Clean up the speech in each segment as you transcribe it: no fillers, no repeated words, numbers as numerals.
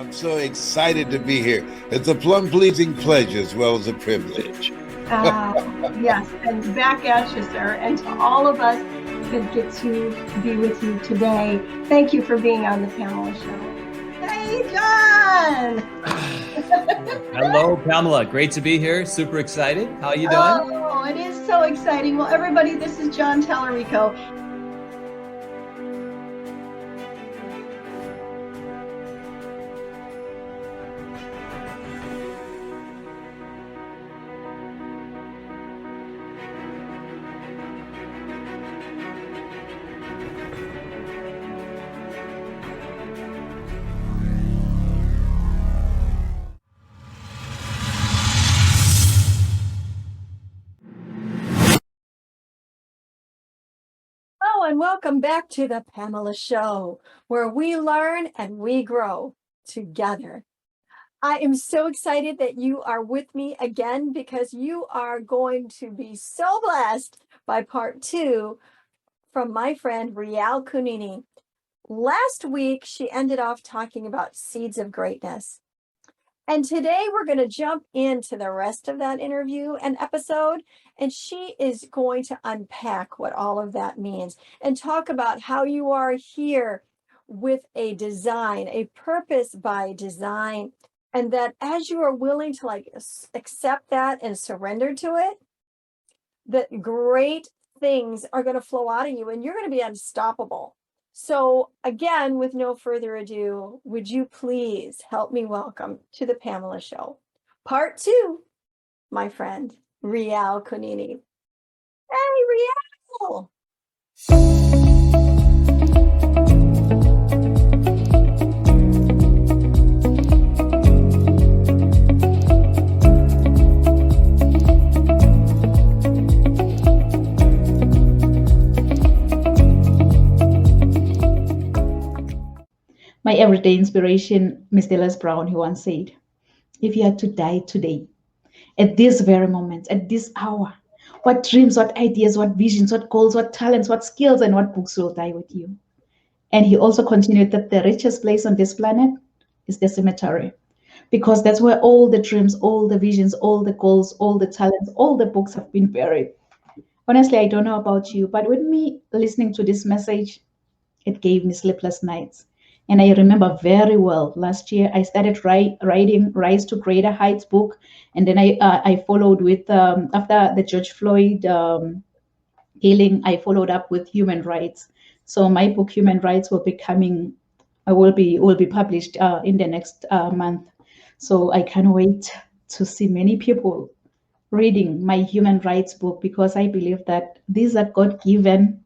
I'm so excited to be here. It's a plum-pleasing pleasure as well as a privilege. Yes, and back at you, sir. And to all of us that get to be with you today, thank you for being on the Pamela Show. Hey, John! Hello, Pamela. Great to be here. Super excited. How are you doing? Oh, it is so exciting. Well, everybody, this is John Tallarico. And welcome back to the Pamela Show, where we learn and we grow together. I am so excited that you are with me again because you are going to be so blessed by part 2 from my friend Rial Kunene. Last week, she ended off talking about seeds of greatness. And today we're going to jump into the rest of that interview and episode, and she is going to unpack what all of that means and talk about how you are here with a design, a purpose by design, and that as you are willing to accept that and surrender to it, that great things are going to flow out of you and you're going to be unstoppable. So again, with no further ado, would you please help me welcome to the Pamela Show, part 2, my friend, Rial Kunene. Hey, Rial! My everyday inspiration, Mr. Les Brown, he once said, if you had to die today, at this very moment, at this hour, what dreams, what ideas, what visions, what goals, what talents, what skills, and what books will die with you? And he also continued that the richest place on this planet is the cemetery, because that's where all the dreams, all the visions, all the goals, all the talents, all the books have been buried. Honestly, I don't know about you, but with me listening to this message, it gave me sleepless nights. And I remember very well last year, I started writing Rise to Greater Heights book. And then I followed with, after the George Floyd healing, I followed up with human rights. So my book, Human Rights, will be coming, will be published in the next month. So I can't wait to see many people reading my human rights book, because I believe that these are God-given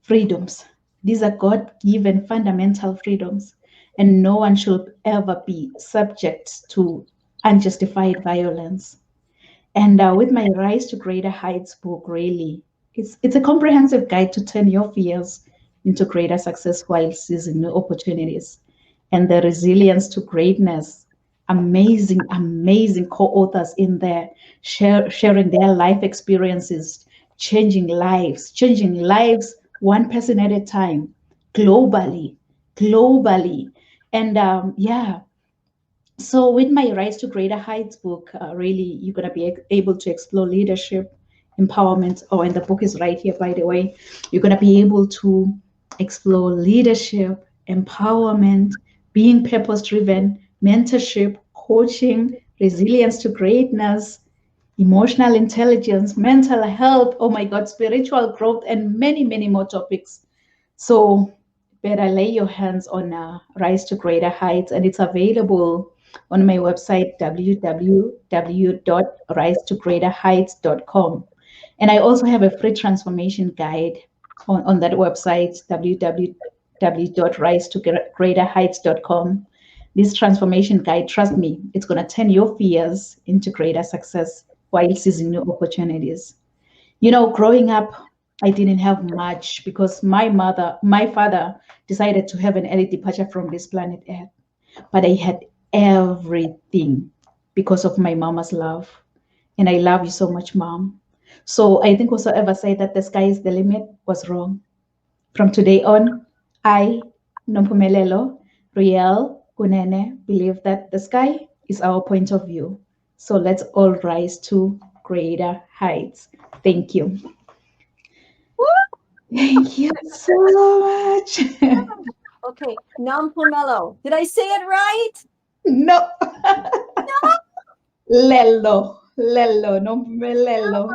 freedoms. These are God-given fundamental freedoms, and no one should ever be subject to unjustified violence. And with my Rise to Greater Heights book, really, it's a comprehensive guide to turn your fears into greater success while seizing new opportunities. And the resilience to greatness, amazing, amazing co-authors in there, sharing their life experiences, changing lives one person at a time, globally. And so with my Rise to Greater Heights book, really, you're going to be able to explore leadership, empowerment. Oh, and the book is right here, by the way. You're going to be able to explore leadership, empowerment, being purpose-driven, mentorship, coaching, resilience to greatness, emotional intelligence, mental health, oh my God, spiritual growth, and many, many more topics. So better lay your hands on Rise to Greater Heights, and it's available on my website, www.risetogreaterheights.com. And I also have a free transformation guide on that website, www.risetogreaterheights.com. This transformation guide, trust me, it's going to turn your fears into greater success while seizing new opportunities. You know, growing up, I didn't have much because my father decided to have an early departure from this planet Earth. But I had everything because of my mama's love. And I love you so much, Mom. So I think whosoever said that the sky is the limit was wrong. From today on, I, Nompumelelo, Rial Kunene believe that the sky is our point of view. So let's all rise to greater heights. Thank you. Thank you so much. Okay, Nompumelelo. Did I say it right? No. Lello. Lello. Nompumelelo.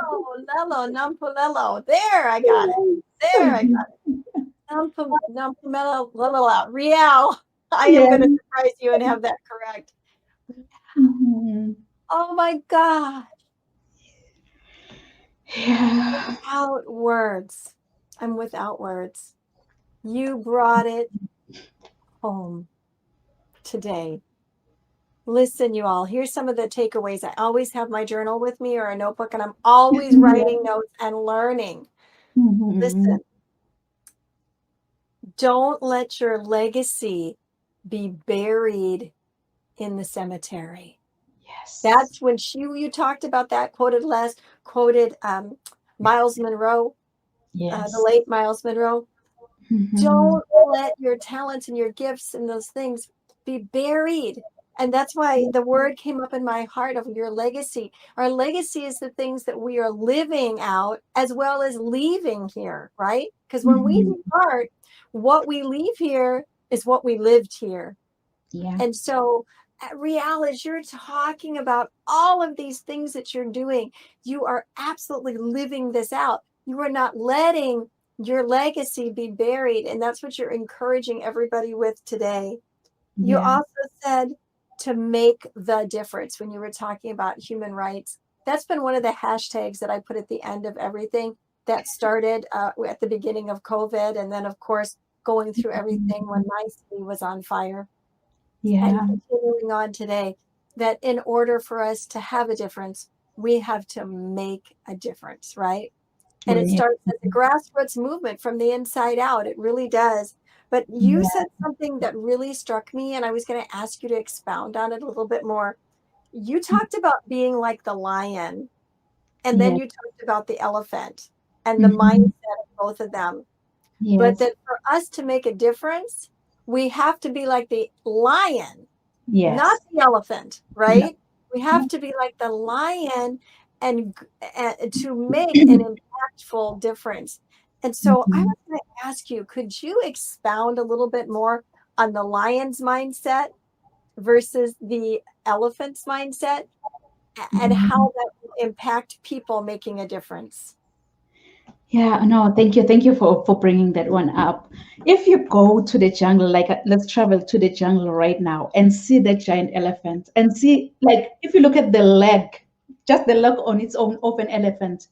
Lelo, Nompulelo. There, I got it. There, I got it. Nompumelo, Real. I am Yeah. going to surprise you and have that correct. Mhm. Oh my God. Yeah. Without words. I'm without words. You brought it home today. Listen, you all, here's some of the takeaways. I always have my journal with me or a notebook, and I'm always writing notes and learning. Mhm. Listen, don't let your legacy be buried in the cemetery. Yes. That's when you talked about that, quoted Miles Monroe, Yes. the late Miles Monroe. Mhm. Don't let your talents and your gifts and those things be buried. And that's why the word came up in my heart of your legacy. Our legacy is the things that we are living out as well as leaving here, right? Because when we Mhm. depart, what we leave here is what we lived here. Yeah. And so at Real, as you're talking about all of these things that you're doing, you are absolutely living this out. You are not letting your legacy be buried. And that's what you're encouraging everybody with today. You Yeah. also said to make the difference when you were talking about human rights. That's been one of the hashtags that I put at the end of everything that started at the beginning of COVID. And then, of course, going through everything when my city was on fire. And Yeah. continuing on today, that in order for us to have a difference, we have to make a difference, right? And it Yeah. starts as a grassroots movement from the inside out. It really does. But you said something that really struck me, and I was going to ask you to expound on it a little bit more. You talked about being like the lion, and then Yeah. you talked about the elephant and the Mhm. mindset of both of them. But Yes. that for us to make a difference, we have to be like the lion, not Yes. the elephant, No. right? We have to be like the lion and to make an impactful difference. And so I Mhm. was going to ask you, could you expound a little bit more on the lion's mindset versus the elephant's mindset and Mhm. how that will impact people making a difference? Yeah, no, thank you. Thank you for bringing that one up. If you go to the jungle, like let's travel to the jungle right now and see the giant elephant and see, like, if you look at the leg, just the leg on its own of an elephant,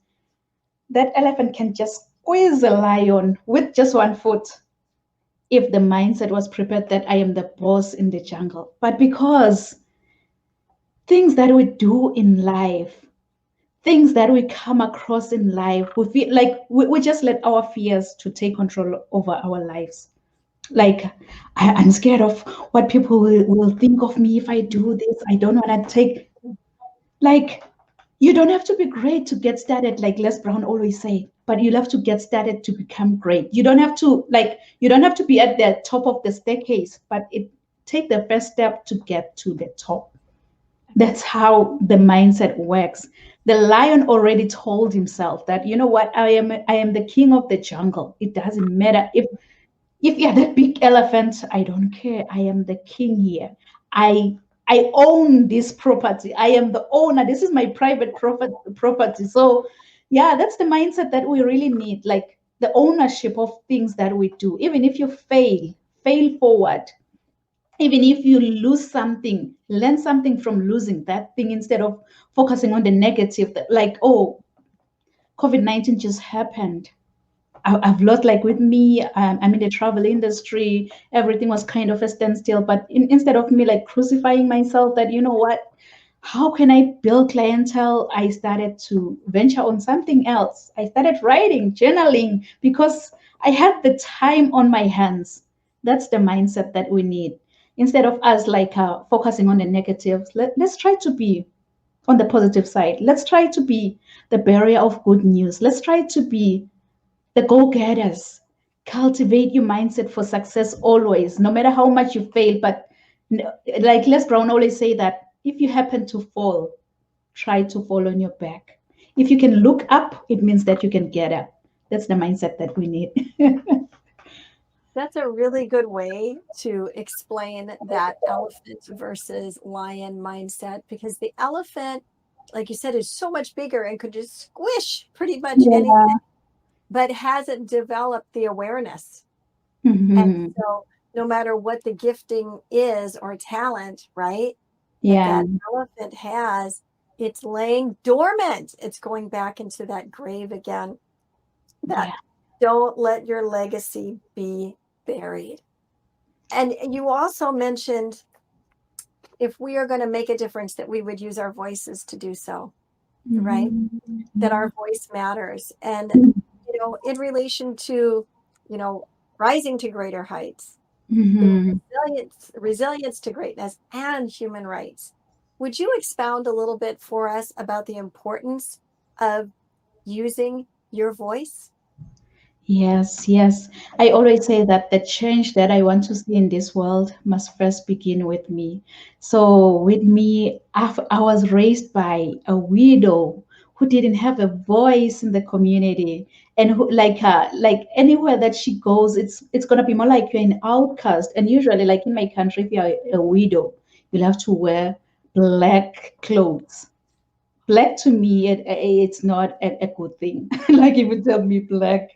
that elephant can just squeeze a lion with just one foot if the mindset was prepared that I am the boss in the jungle. But because things that we do in life, things that we come across in life, we feel like we just let our fears to take control over our lives. Like I'm scared of what people will think of me if I do this. I don't want to take, like, you don't have to be great to get started, like Les Brown always say, but you have to get started to become great. You don't have to, like, you don't have to be at the top of the staircase, but it take the first step to get to the top. That's how the mindset works. The lion already told himself that, you know what, I am the king of the jungle. It doesn't matter if you're that big elephant, I don't care. I am the king here. I own this property. I am the owner. This is my private property. So yeah, that's the mindset that we really need. Like the ownership of things that we do. Even if you fail forward. Even if you lose something, learn something from losing that thing instead of focusing on the negative. Like, oh, COVID-19 just happened. I've lost, like with me, I'm in the travel industry, everything was kind of a standstill. But instead of me like crucifying myself that, you know what, how can I build clientele? I started to venture on something else. I started writing, journaling, because I had the time on my hands. That's the mindset that we need. Instead of us like focusing on the negatives, let's try to be on the positive side. Let's try to be the barrier of good news. Let's try to be the go-getters. Cultivate your mindset for success always, no matter how much you fail. But Like Les Brown always say that if you happen to fall, try to fall on your back. If you can look up, it means that you can get up. That's the mindset that we need. That's a really good way to explain that elephant versus lion mindset, because the elephant, like you said, is so much bigger and could just squish pretty much anything, Yeah. but hasn't developed the awareness. And Mhm. so no matter what the gifting is or talent, right, that Yeah. that elephant has, it's laying dormant. It's going back into that grave again. That Yeah. don't let your legacy be buried. And you also mentioned, if we are going to make a difference, that we would use our voices to do so, right? Mhm. That Yeah. our voice matters. And, in relation to, rising to greater heights, Mhm. resilience to greatness, and human rights. Would you expound a little bit for us about the importance of using your voice? Yes, yes. I always say that the change that I want to see in this world must first begin with me. So, with me, I was raised by a widow who didn't have a voice in the community, and who, like anywhere that she goes, it's gonna be more like you're an outcast. And usually, like in my country, if you're a widow, you'll have to wear black clothes. Black to me, it's not a good thing. Like if you tell me black,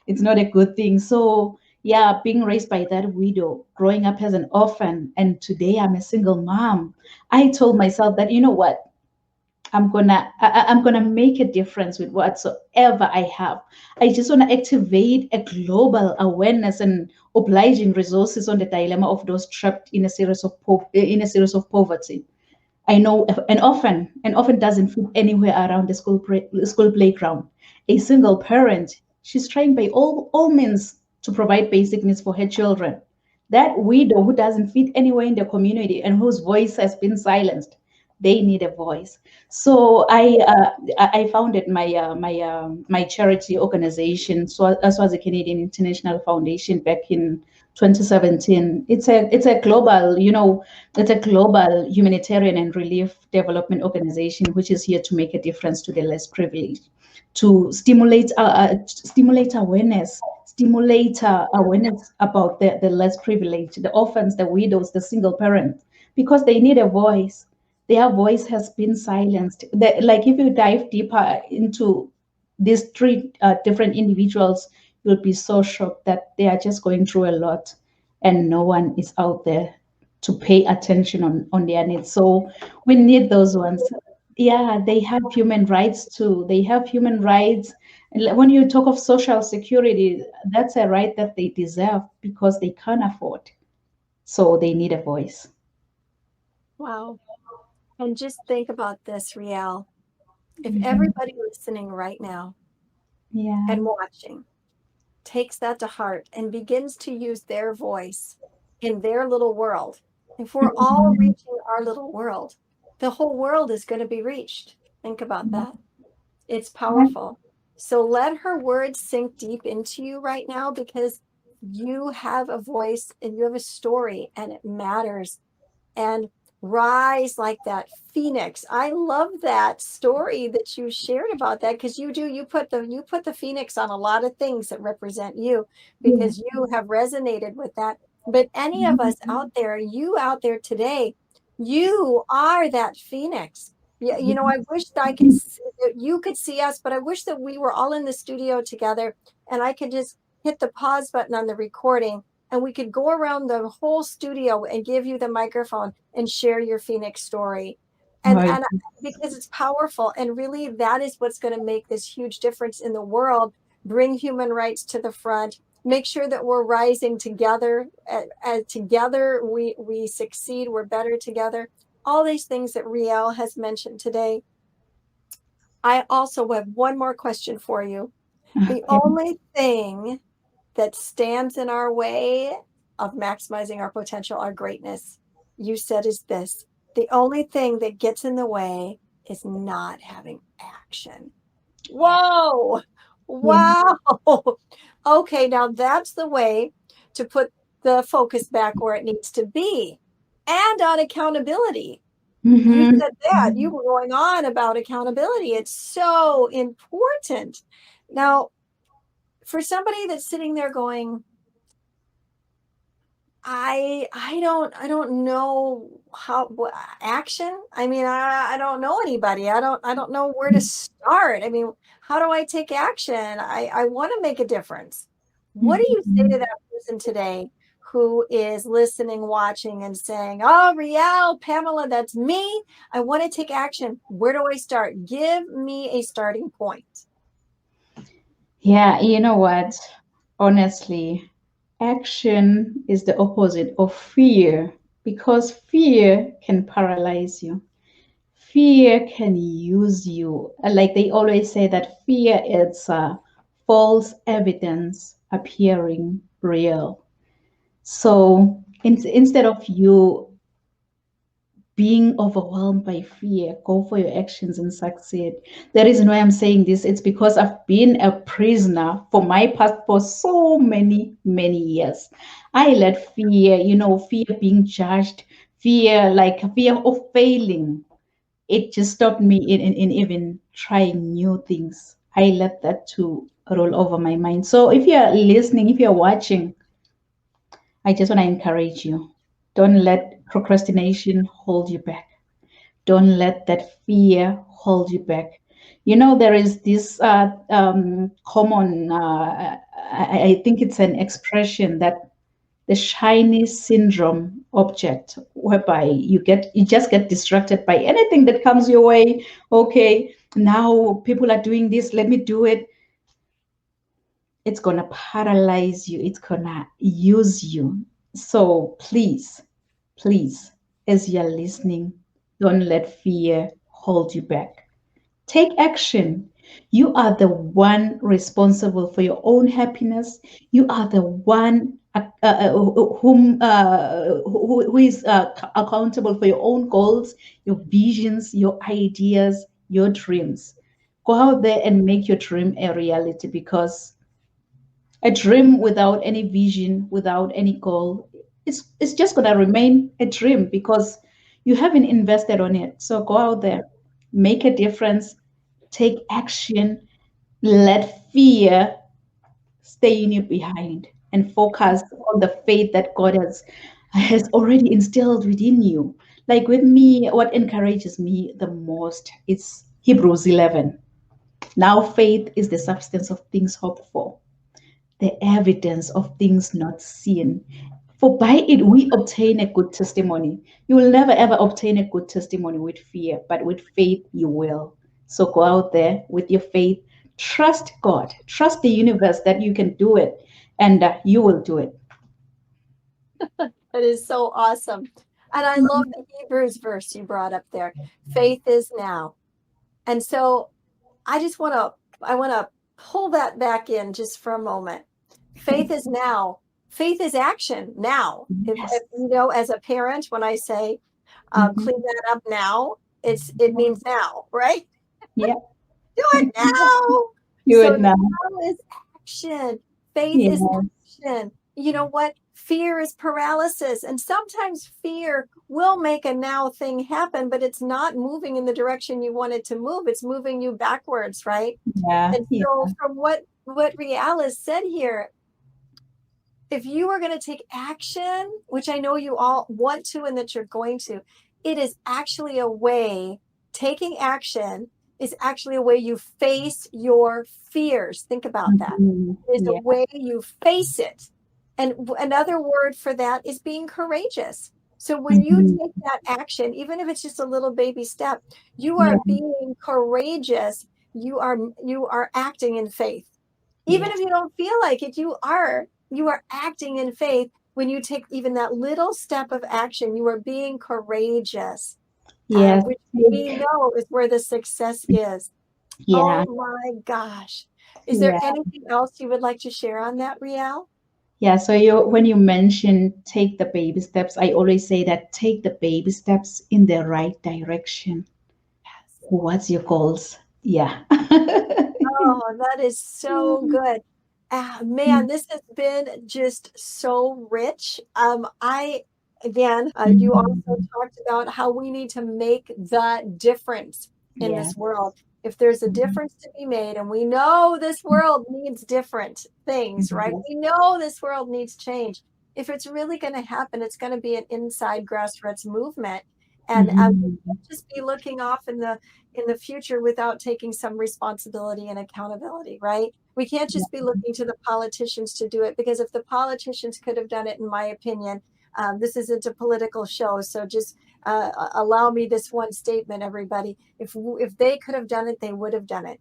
it's not a good thing. So yeah, being raised by that widow, growing up as an orphan, and today I'm a single mom. I told myself that, you know what, I'm gonna make a difference with whatsoever I have. I just want to activate a global awareness and obliging resources on the dilemma of those trapped in a series of poverty. I know an orphan doesn't fit anywhere around the school playground. A single parent, she's trying by all means to provide basic needs for her children. That widow who doesn't fit anywhere in the community and whose voice has been silenced, they need a voice. So I founded my charity organization, so as was a Canadian International Foundation, back in 2017. It's a global, it's a global humanitarian and relief development organization which is here to make a difference to the less privileged, to stimulate awareness about the less privileged, the orphans, the widows, the single parents, because they need a voice. Their voice has been silenced. Like if you dive deeper into these three different individuals, you'll be so shocked that they are just going through a lot and no one is out there to pay attention on their needs. So we need those ones. Yeah, they have human rights too. They have human rights. And when you talk of social security, that's a right that they deserve because they can't afford. So they need a voice. Wow. And just think about this, Riel. If Mhm. everybody listening right now Yeah. and watching takes that to heart and begins to use their voice in their little world, if we're all Mhm. reaching our little world, the whole world is going to be reached. Think about that. It's powerful. So let her words sink deep into you right now, because you have a voice and you have a story and it matters. And rise like that phoenix. I love that story that you shared about that, because you put the phoenix on a lot of things that represent you, Yeah. because you have resonated with that. But any of us out there, you out there today, you are that phoenix. Yeah, I wish that you could see us, but I wish that we were all in the studio together and I could just hit the pause button on the recording and we could go around the whole studio and give you the microphone and share your Phoenix story. And Right. and because it's powerful, and really that is what's going to make this huge difference in the world, bring human rights to the front, make sure that we're rising together, together we succeed, we're better together. All these things that Riel has mentioned today. I also have one more question for you. The Okay. only thing that stands in our way of maximizing our potential, our greatness, you said, is this: the only thing that gets in the way is not having action. Yeah. Whoa. Yeah. Wow. Okay, now that's the way to put the focus back where it needs to be. and on accountability. Mm-hmm. You said that. You were going on about accountability. It's so important. Now, for somebody that's sitting there going, I don't know what action. I mean, I don't know anybody. I don't know where to start. I mean, how do I take action? I want to make a difference. What do you say to that person today who is listening, watching, and saying, "Oh, Riel, Pamela, that's me. I want to take action. Where do I start? Give me a starting point." Yeah, you know what? Honestly, action is the opposite of fear because fear can paralyze you. Fear can use you. Like they always say that fear is false evidence appearing real. So instead of you being overwhelmed by fear, go for your actions and succeed. The reason why I'm saying this, it's because I've been a prisoner for my past for so many years. I let fear, fear being judged, fear of failing. It just stopped me in even trying new things. I let that to roll over my mind. So if you're listening, if you're watching, I just want to encourage you. Don't let procrastination hold you back. Don't let that fear hold you back. There is this common, I think it's an expression that the shiny syndrome object, whereby you just get distracted by anything that comes your way. Okay, now people are doing this, let me do it. It's gonna paralyze you, it's gonna use you. So please, as you're listening, don't let fear hold you back. Take action. You are the one responsible for your own happiness. You are the one who is accountable for your own goals, your visions, your ideas, your dreams. Go out there and make your dream a reality, because a dream without any vision, without any goal, it's just gonna remain a dream because you haven't invested on it. So go out there, make a difference, take action, let fear stay in you behind, and focus on the faith that God has already instilled within you. Like with me, what encourages me the most is Hebrews 11. Now faith is the substance of things hoped for, the evidence of things not seen. For by it we obtain a good testimony. You will never ever obtain a good testimony with fear, but with faith you will. So go out there with your faith. Trust God, trust the universe that you can do it, and you will do it. That is so awesome. And I love the Hebrews verse you brought up there. Faith is now. And so I want to pull that back in just for a moment. Faith is now. Faith is action now. Yes. As a parent, when I say Mhm. clean that up now, it means now, right? Yeah, Do it now. do So it now. now is action. Faith Yeah. is action. You know what? Fear is paralysis. And sometimes fear will make a now thing happen, but it's not moving in the direction you want it to move. It's moving you backwards, right? Yeah. And Yeah. so from what Rial has said here, if you are going to take action, which I know you all want to and that you're going to, it is actually a way, taking action is actually a way you face your fears. Think about that. Mhm. It is a Yeah. way you face it. And another word for that is being courageous. So when you Mhm. take that action, even if it's just a little baby step, you Yeah. are being courageous. You are acting in faith. Even Yes. if you don't feel like it, you are acting in faith. When you take even that little step of action, you are being courageous, Yes. which we know is where the success is. Yeah. Oh my gosh. Is there Yeah. anything else you would like to share on that, Riel? Yeah, so when you mention take the baby steps, I always say that take the baby steps in the right direction. Yes. What's your goals? Yeah. Oh, that is so good. Man, this has been just so rich. Again, you also talked about how we need to make the difference in Yeah. this world. If there's a difference to be made, and we know this world needs different things, right? We know this world needs change. If it's really going to happen, it's going to be an inside grassroots movement. And we can't just be looking off in the future without taking some responsibility and accountability, right? We can't just be looking to the politicians to do it, because if the politicians could have done it, in my opinion, this isn't a political show, so just allow me this one statement, everybody. If they could have done it, they would have done it.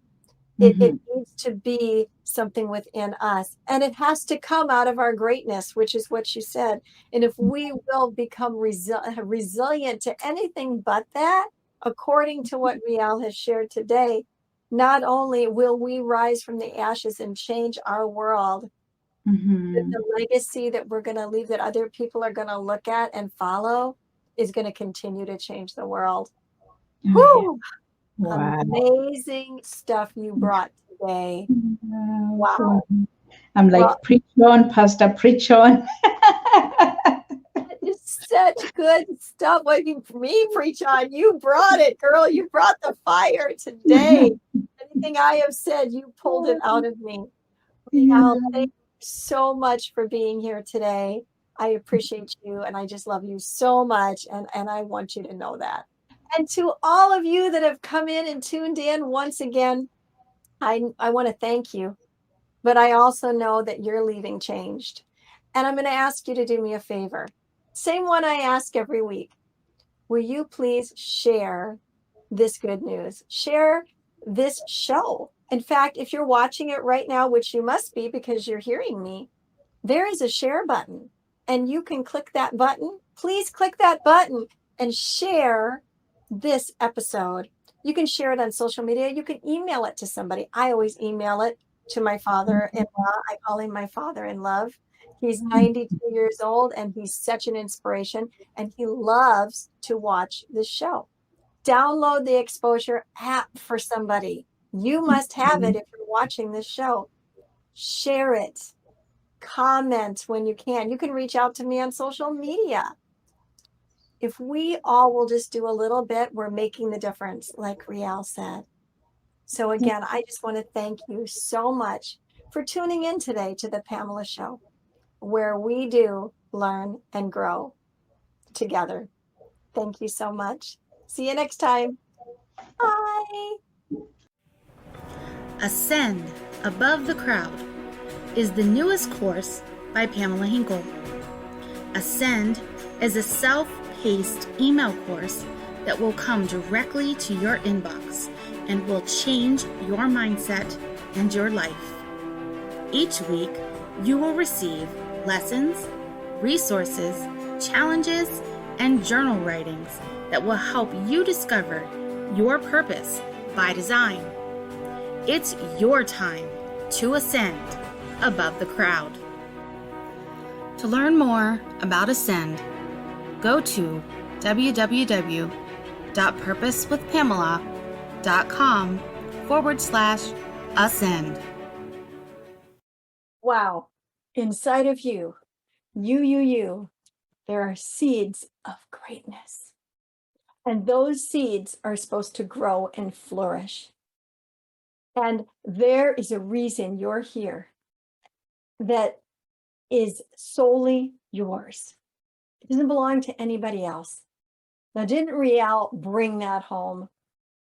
It needs to be something within us, and it has to come out of our greatness, which is what you said. And if we will become resilient to anything but that, according to what Rial has shared today, not only will we rise from the ashes and change our world, the legacy that we're going to leave, that other people are going to look at and follow, is going to continue to change the world. Woo! Wow. Amazing stuff you brought today. Wow. Wow. I'm like, Well, preach on, Pastor, preach on. it's such good stuff. What you me preach on? You brought it, girl. You brought the fire today. Anything I have said, you pulled it out of me. Rial, thank you so much for being here today. I appreciate you, and I just love you so much, and I want you to know that. And to all of you that have come in and tuned in once again, I want to thank you, but I also know that you're leaving changed. And I'm going to ask you to do me a favor. Same one I ask every week. Will you please share this good news? Share this show. In fact, if you're watching it right now, which you must be because you're hearing me, there is a share button, and you can click that button. Please click that button and share this episode. You can share it on social media. You can email it to somebody. I always email it to my father-in-law. I call him my father in love. He's 92 years old, and he's such an inspiration, and he loves to watch this show. Download the Exposure app for somebody. You must have it if you're watching this show. Share it. Comment when you can. You can reach out to me on social media. If we all will just do a little bit, we're making the difference, like Rial said. So again, I just want to thank you so much for tuning in today to the Pamela Show, where we do learn and grow together. Thank you so much. See you next time. Bye. Ascend Above the Crowd is the newest course by Pamela Hinkle. Ascend is a self-paced email course that will come directly to your inbox and will change your mindset and your life. Each week, you will receive lessons, resources, challenges, and journal writings that will help you discover your purpose by design. It's your time to ascend above the crowd. To learn more about Ascend, go to www.purposewithpamela.com/ascend. Wow. Inside of you, you, there are seeds of greatness. And those seeds are supposed to grow and flourish. And there is a reason you're here that is solely yours. It doesn't belong to anybody else. Now, didn't Rial bring that home?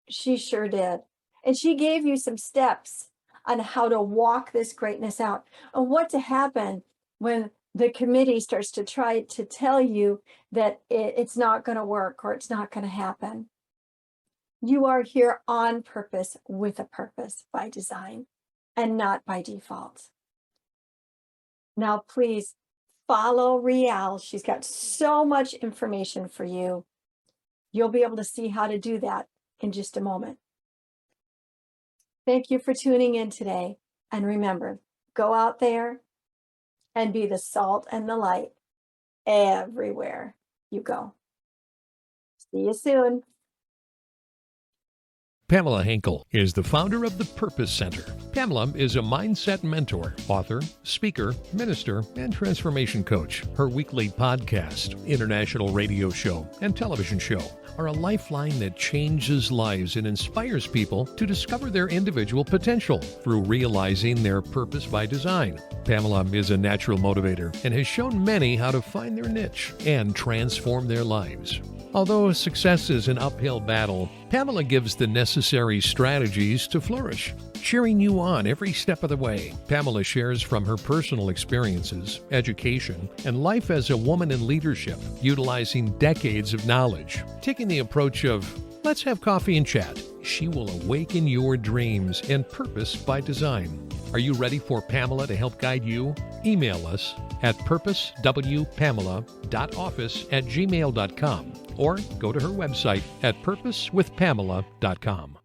She sure did. And she gave you some steps on how to walk this greatness out and what to happen when the committee starts to try to tell you that it's not going to work or it's not going to happen. You are here on purpose, with a purpose, by design, and not by default. Now, please follow Rial. She's got so much information for you. You'll be able to see how to do that in just a moment. Thank you for tuning in today. And remember, go out there and be the salt and the light everywhere you go. See you soon. Pamela Hinkle is the founder of the Purpose Center. Pamela is a mindset mentor, author, speaker, minister, and transformation coach. Her weekly podcast, international radio show, and television show are a lifeline that changes lives and inspires people to discover their individual potential through realizing their purpose by design. Pamela is a natural motivator and has shown many how to find their niche and transform their lives. Although success is an uphill battle, Pamela gives the necessary strategies to flourish, cheering you on every step of the way. Pamela shares from her personal experiences, education, and life as a woman in leadership, utilizing decades of knowledge. Taking the approach of, let's have coffee and chat, she will awaken your dreams and purpose by design. Are you ready for Pamela to help guide you? Email us at purposewpamela.office@gmail.com or go to her website at purposewithpamela.com.